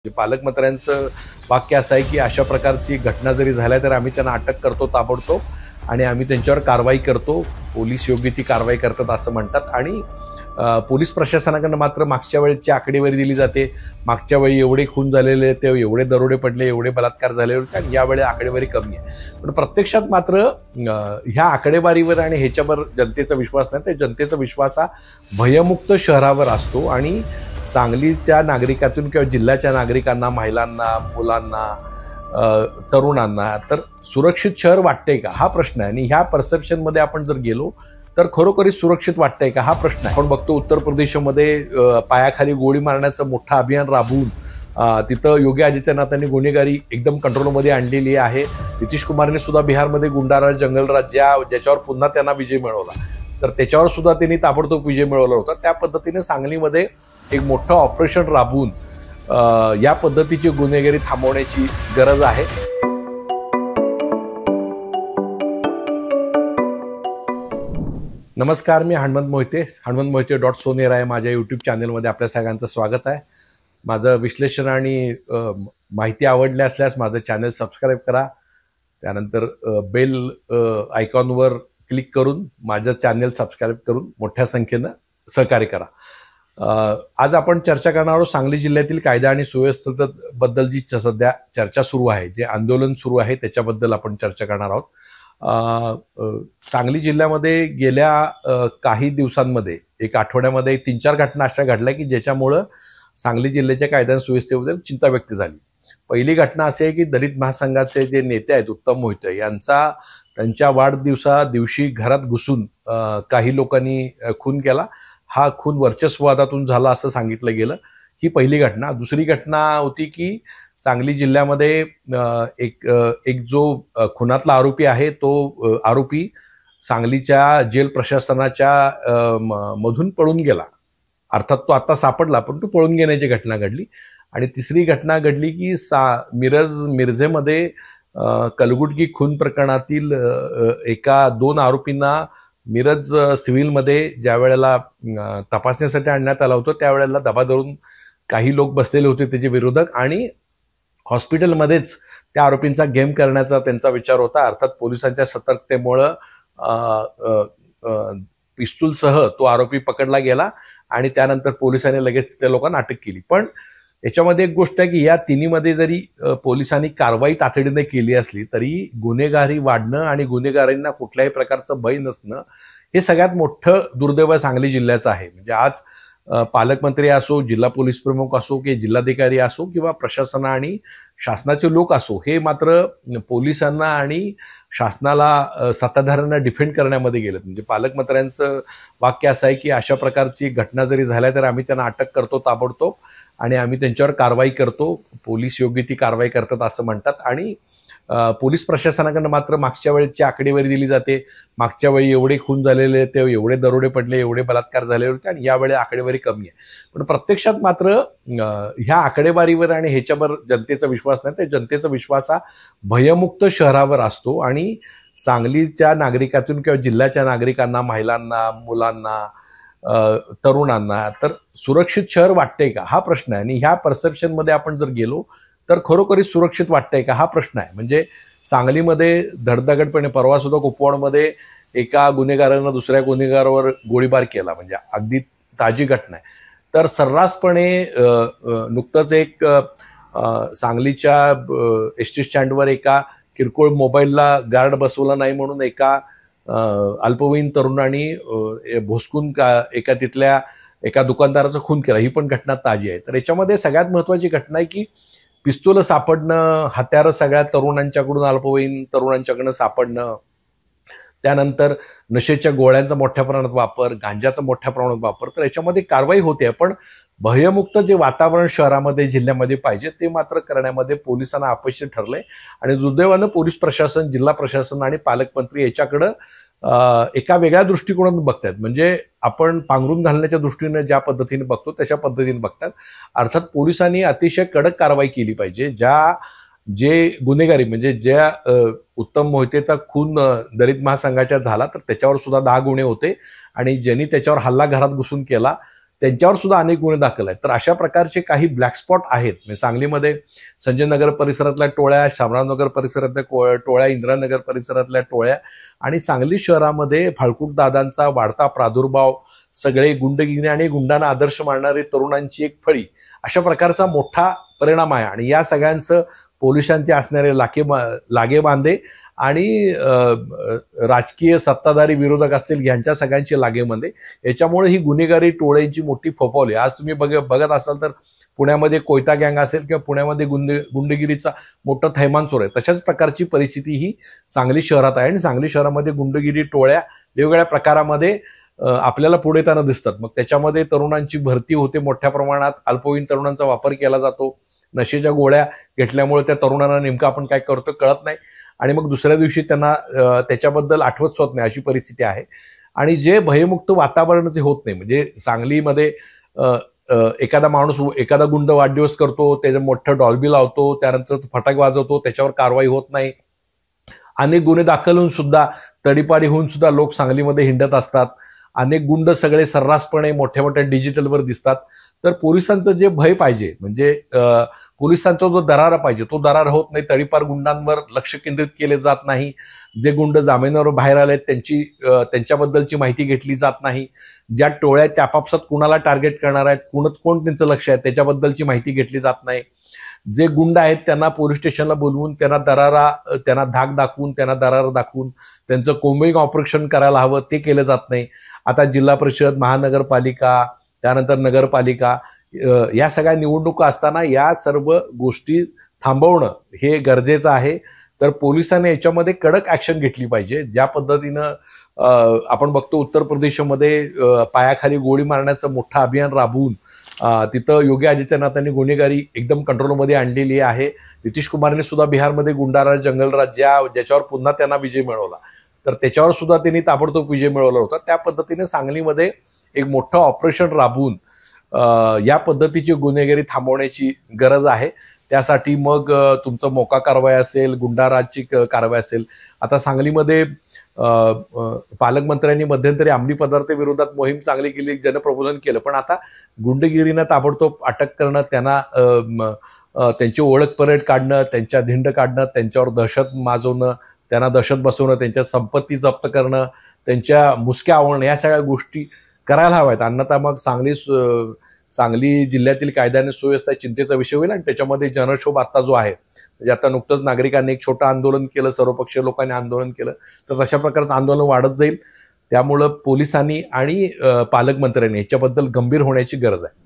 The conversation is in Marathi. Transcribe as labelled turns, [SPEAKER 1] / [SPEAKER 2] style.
[SPEAKER 1] पालकमंत्र्यांचं वाक्य असं आहे की अशा प्रकारची घटना जरी झाल्या तर आम्ही त्यांना अटक करतो ताबडतोब आणि आम्ही त्यांच्यावर कारवाई करतो, पोलीस योग्य ती कारवाई करतात असं म्हणतात. आणि पोलीस प्रशासनाकडनं मात्र मागच्या वेळेची आकडेवारी दिली जाते. मागच्या वेळी एवढे खून झालेले, ते एवढे दरोडे पडले, एवढे बलात्कार झाले होते आणि यावेळी आकडेवारी कमी आहे. पण प्रत्यक्षात मात्र ह्या आकडेवारीवर आणि ह्याच्यावर जनतेचा विश्वास नाही. तर जनतेचा विश्वास हा भयमुक्त शहरावर असतो आणि सांगलीच्या नागरिकातून किंवा जिल्ह्याच्या नागरिकांना, महिलांना, मुलांना, तरुणांना तर सुरक्षित शहर वाटते का हा प्रश्न आहे. आणि ह्या परसेप्शनमध्ये आपण जर गेलो तर खरोखरीच सुरक्षित वाटतंय का हा प्रश्न आहे. आपण बघतो उत्तर प्रदेशमध्ये पायाखाली गोळी मारण्याचं मोठं अभियान राबवून तिथं योगी आदित्यनाथांनी गुन्हेगारी एकदम कंट्रोलमध्ये आणलेली आहे. नितीश कुमारने सुद्धा बिहारमध्ये गुंडाराज, जंगलराज ज्याच्यावर पुन्हा त्यांना विजय मिळवला, तर त्याच्यावर सुद्धा त्यांनी ताबडतोब विजय मिळवला होता. त्या पद्धतीने सांगलीमध्ये एक मोठं ऑपरेशन राबवून या पद्धतीची गुन्हेगारी थांबवण्याची गरज आहे. नमस्कार, मी हनुमंत मोहिते, हनुमंतमोहिते.सोनेर आहे माझ्या यूट्यूब चॅनलमध्ये आपल्या सगळ्यांचं स्वागत आहे. माझं विश्लेषण आणि माहिती आवडली असल्यास माझं चॅनल सबस्क्राईब करा. त्यानंतर बेल आयकॉनवर क्लिक करून माझं चॅनल सबस्क्राईब करून मोठ्या संख्येनं सहकार्य करा. आज आपण चर्चा करणार आहोत सांगली जिल्ह्यातील कायदा आणि सुव्यवस्थेबद्दल जी सध्या चर्चा सुरू आहे, जे आंदोलन सुरू आहे त्याच्याबद्दल आपण चर्चा करणार आहोत. सांगली जिल्ह्यामध्ये गेल्या काही दिवसांमध्ये, एक आठवड्यामध्ये 3-4 घटना अशा घडल्या की ज्याच्यामुळं सांगली जिल्ह्याच्या कायदा आणि सुव्यवस्थेबद्दल चिंता व्यक्त झाली. पहिली घटना अशी आहे की दलित महासंघाचे जे नेते आहेत उत्तम मोहिते यांचा त्यांच्या वाढदिवसा दिवशी घरात घुसून काही लोकांनी खून केला. हा खून वर्चस्ववादातून झाला असं सांगितलं गेलं. ही पहिली घटना. दुसरी घटना होती की सांगली जिल्ह्यामध्ये एक जो खुनातला आरोपी आहे तो आरोपी सांगलीच्या जेल प्रशासनाच्या मधून पळून गेला. अर्थात तो आता सापडला पण तो पळून गेल्याची घटना घडली. आणि तिसरी घटना घडली की मिरजेमध्ये कलगुटगी खून प्रकरणातील 2 आरोपींना मिरज सिव्हिलमध्ये ज्या वेळेला तपासण्यासाठी आणण्यात आला होता त्यावेळेला दबा धरून काही लोक बसलेले होते त्याचे विरोधक, आणि हॉस्पिटलमध्येच त्या आरोपींचा गेम करण्याचा त्यांचा विचार होता. अर्थात पोलिसांच्या सतर्कतेमुळं पिस्तूलसह तो आरोपी पकडला गेला आणि त्यानंतर पोलिसांनी लगेच त्या लोकांना अटक केली. पण याच्यामध्ये एक गोष्ट आहे की या तिन्हीमध्ये जरी पोलिसांनी कारवाई तातडीने केली असली तरी गुन्हेगारी वाढणं आणि गुन्हेगारांना कुठल्याही प्रकारचं भय नसणं हे सगळ्यात मोठं दुर्दैव सांगली जिल्ह्याचं आहे. म्हणजे आज पालकमंत्री असो, जिल्हा पोलीस प्रमुख असो की जिल्हाधिकारी असो किंवा प्रशासन आणि शासनाचे लोक असो, हे मात्र पोलिसांना आणि शासनाला, सत्ताधाऱ्यांना डिफेंड करण्यामध्ये गेलेत. म्हणजे पालकमंत्र्यांचं वाक्य असं आहे की अशा प्रकारची घटना जरी झाल्या तर आम्ही त्यांना अटक करतो ताबडतोब आणि आम्ही त्यांच्यावर कारवाई करतो, पोलीस योग्य ती कारवाई करतात असं म्हणतात. आणि पोलीस प्रशासनाकडनं मात्र मागच्या वेळेची आकडेवारी दिली जाते. मागच्या वेळी एवढे खून झालेले, ते एवढे दरोडे पडले, एवढे बलात्कार झाले होते आणि यावेळी आकडेवारी कमी आहे. पण प्रत्यक्षात मात्र ह्या आकडेवारीवर आणि ह्याच्यावर जनतेचा विश्वास नाही. तर जनतेचा विश्वास हा भयमुक्त शहरावर असतो आणि सांगलीच्या नागरिकातून किंवा जिल्ह्याच्या नागरिकांना, महिलांना, मुलांना, तरुणांना तर सुरक्षित शहर वाटते का हा प्रश्न आहे. आणि ह्या परसेप्शनमध्ये आपण जर गेलो तर खरोखरीच सुरक्षित वाटतंय का हा प्रश्न आहे. म्हणजे सांगलीमध्ये धडधडपणे परवा सुद्धा कुपवाडमध्ये एका गुन्हेगारानं दुसऱ्या गुन्हेगारावर गोळीबार केला. म्हणजे अगदी ताजी घटना आहे. तर सर्रासपणे नुकतंच एक सांगलीच्या एसटी स्टँडवर एका किरकोळ मोबाईलला गार्ड बसवला नाही म्हणून एका अल्पवयीन तरुणांनी भोसकून एका तिथल्या एका दुकानदाराचा खून केला. ही पण घटना ताजी आहे. तर याच्यामध्ये सगळ्यात महत्वाची घटना आहे की पिस्तूल सापडणं, हत्यारं सगळ्या तरुणांच्याकडून, अल्पवयीन तरुणांच्याकडून सापडणं, त्यानंतर नशेच्या गोळ्यांचा मोठ्या प्रमाणात वापर, गांजाचा मोठ्या प्रमाणात वापर. तर याच्यामध्ये कारवाई होते. पण भयमुक्त जे वातावरण शहरामध्ये, जिल्ह्यामध्ये पाहिजे ते मात्र करण्यामध्ये पोलिसांना अपयशी ठरलंय. आणि दुर्दैवानं पोलीस प्रशासन, जिल्हा प्रशासन आणि पालकमंत्री याच्याकडं एका वेगळ्या दृष्टिकोनातून बघतात. म्हणजे आपण पांघरून घालण्याच्या दृष्टीने ज्या पद्धतीने बघतो तशा पद्धतीने बघतात. अर्थात पोलिसांनी अतिशय कडक कारवाई केली पाहिजे. जे गुन्हेगारी, म्हणजे ज्या उत्तम मोहितेचा खून दलित महासंघाच्या झाला तर त्याच्यावर सुद्धा 10 गुन्हे होते आणि ज्यांनी त्याच्यावर हल्ला घरात घुसून केला त्यांच्यावर सुद्धा अनेक गुन्हे दाखल आहेत. तर अशा प्रकारचे काही ब्लॅक स्पॉट आहेत. म्हणजे सांगलीमध्ये संजय नगर परिसरातल्या टोळ्या, शामरावनगर परिसरातल्या टोळ्या, इंदिरानगर परिसरातल्या टोळ्या आणि सांगली शहरामध्ये फाळकूट दादांचा वाढता प्रादुर्भाव, सगळे गुंडगिरी आणि गुंडांना आदर्श मानणारे तरुणांची एक फळी, अशा प्रकारचा मोठा परिणाम आहे. आणि या सगळ्यांचं पोलिसांचे असणारे लागेबांधे आणि राजकीय सत्ताधारी विरोधक असतील यांच्या सगळ्यांचे लागेबांधे, याच्यामुळे ही गुन्हेगारी टोळ्यांची मोठी फोफावली. आज तुम्ही बघत असाल तर पुण्यामध्ये कोयता गँग असेल किंवा पुण्यामध्ये गुंडगिरीचा मोठं थैमान चोर आहे. तशाच प्रकारची परिस्थिती ही सांगली शहरात आहे आणि सांगली शहरामध्ये गुंडगिरी टोळ्या वेगवेगळ्या प्रकारामध्ये आपल्याला पुढे येताना दिसतात. मग त्याच्यामध्ये तरुणांची भरती होते मोठ्या प्रमाणात, अल्पवयीन तरुणांचा वापर केला जातो. नशेच्या गोळ्या घेतल्यामुळे त्या तरुणांना नेमकं आपण काय करतो कळत नाही आणि मग दुसऱ्या दिवशी त्यांना त्याच्याबद्दल आठवत होत नाही, अशी परिस्थिती आहे. आणि जे भयमुक्त वातावरण जे होत नाही, म्हणजे सांगलीमध्ये एखादा माणूस, एखादा गुंड वाढदिवस करतो, त्याचं मोठं डॉल्बी लावतो, त्यानंतर फटाके वाजवतो, त्याच्यावर कारवाई होत नाही. अनेक गुन्हे दाखल होऊन सुद्धा, तडीपारी होऊन सुद्धा लोक सांगलीमध्ये हिंडत असतात. अनेक गुंड सगळे सर्रासपणे मोठ्या मोठ्या डिजिटलवर दिसतात. तर पोलिसांचं जे भय पाहिजे, म्हणजे पोलिसांचा जो दरारा पाहिजे, तो दरारा होत नाही. तडीपार गुंडांवर लक्ष केंद्रित केले जात नाही. जे गुंड जामिनावर बाहेर आले त्यांच्याबद्दलची माहिती घेतली जात नाही. ज्या टोळ्या त्या आपापसात कुणाला टार्गेट करणार आहेत, कोण त्यांचं लक्ष आहे, त्याच्याबद्दलची माहिती घेतली जात नाही. जे गुंड आहेत त्यांना पोलीस स्टेशनला बोलवून त्यांना धाक दाखवून, त्यांना दरारा दाखवून त्यांचं कोम्बिंग ऑपरेशन करायला हवं, ते केलं जात नाही. आता जिल्हा परिषद, महानगरपालिका, त्यानंतर नगरपालिका, या सगळ्या निवडणुका असताना या सर्व गोष्टी थांबवणं हे गरजेचं आहे. तर पोलिसांनी याच्यामध्ये कडक ऍक्शन घेतली पाहिजे. ज्या पद्धतीनं आपण बघतो उत्तर प्रदेशमध्ये पायाखाली गोळी मारण्याचं मोठं अभियान राबवून तिथं योगी आदित्यनाथांनी गुन्हेगारी एकदम कंट्रोलमध्ये आणलेली आहे. नितीश कुमारने सुद्धा बिहारमध्ये गुंडाराज, जंगलराज ज्याच्यावर पुन्हा त्यांना विजय मिळवला, तर त्याच्यावर सुद्धा त्यांनी ताबडतोब विजय मिळवला होता. त्या पद्धतीने सांगलीमध्ये एक मोठं ऑपरेशन राबवून या पद्धतीची गुन्हेगारी थांबवण्याची गरज आहे. त्यासाठी मग तुमचं मोका कारवाई असेल, गुंडाराजची कारवाई असेल. आता सांगलीमध्ये पालकमंत्र्यांनी मध्यंतरी अंमली पदार्थ विरोधात मोहीम चांगली केली, जनप्रबोधन केलं. पण आता गुंडगिरीनं ताबडतोब अटक करणं, त्यांना त्यांची ओळख परेड काढणं, त्यांच्या धिंड काढणं, त्यांच्यावर दहशत माजवणं, त्यांना दहशत बसवणं, त्यांच्या संपत्ती जप्त करणं, त्यांच्या मुसक्या आवळणं, या सगळ्या गोष्टी करायला हव्यात. अन्यथा मग सांगली जिल्ह्यातील कायदा आणि सुव्यवस्था चिंतेचा विषय होईल. आणि त्याच्यामध्ये जनक्षोभ आता जो आहे, म्हणजे आता नुकतंच नागरिकांनी एक छोटं आंदोलन केलं, सर्वपक्षीय लोकांनी आंदोलन केलं, तर अशा प्रकारचं आंदोलन वाढत जाईल. त्यामुळं पोलिसांनी आणि पालकमंत्र्यांनी याच्याबद्दल गंभीर होण्याची गरज आहे.